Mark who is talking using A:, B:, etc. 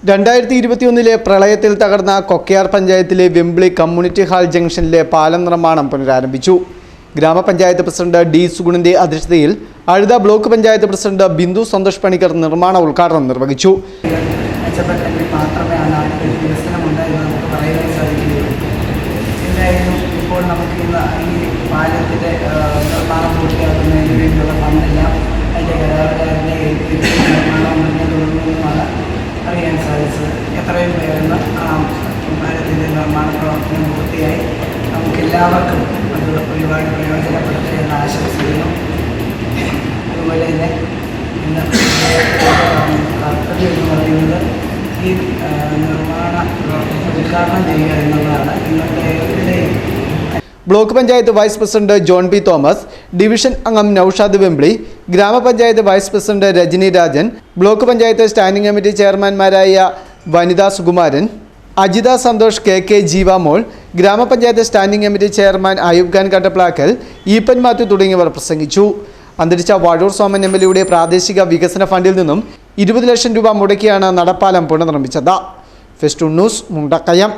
A: 2021 പ്രളയത്തിൽ തകർന്ന കൊക്കയാർ പഞ്ചായത്തിലെ വെമ്പിളി കമ്മ്യൂണിറ്റി ഹാൾ ജംഗ്ഷനിലെ പാലം നിർമ്മാണം പുനരാരംഭിച്ചു. ഗ്രാമപഞ്ചായത്ത് പ്രസിഡന്റ് ഡി സുഗുണന്റെ അധ്യക്ഷതയിൽ അഴുത ബ്ലോക്ക് പഞ്ചായത്ത് പ്രസിഡന്റ് ബിന്ദു സന്തോഷ് പണിക്കർ നിർമ്മാണ ഉദ്ഘാടനം നിർവഹിച്ചു.
B: ഇപ്പോൾ നമുക്ക് ഇന്ന് ഈ പാലത്തിൻ്റെ നിർമ്മാണം പൂർത്തിയാക്കുന്നതിന് വേണ്ടിയുള്ള ഫണ്ടെല്ലാം അതിൻ്റെ കരാറുകാരനെ നിർമ്മാണം അറിയാൻ സാധിച്ചത്. എത്രയും വേഗം പാലത്തിൻ്റെ നിർമ്മാണ പ്രവർത്തനം പൂർത്തിയായി നമുക്കെല്ലാവർക്കും അത് ഒരുപാട് പ്രയോജനപ്പെടുത്തുക എന്ന് ആശംസിക്കുന്നു. അതുപോലെ തന്നെ ഇന്ന് കർത്തവ്യം എന്ന് പറയുന്നത് ഈ നിർമ്മാണ ഉദ്ഘാടനം ചെയ്യുക എന്നുള്ളതാണ് ഇന്നത്തെ ഇവിടെയും.
A: Block panchayat vice president John P Thomas, division അംഗം Noushad Vempily, gramapanchayat vice president Rajani Rajan, block panchayat standing committee ചെയർമാൻമാരായ Vanitha Sukumaran, Ajitha Santhosh, K Jeevamol, gramapanchayat standing committee chairman Ayoob Khan Kattaplackal, Eapen Mathew തുടങ്ങിയവർ പ്രസംഗിച്ചു. അന്തരിച്ച വാഴൂർ സോമൻ MLA പ്രാദേശിക വികസന ഫണ്ടിൽ നിന്നും 20 ലക്ഷം രൂപ മുടക്കിയാണ് നടപ്പാലം പുനർനിർമ്മിച്ചത്. Festoon news, Mundakayam.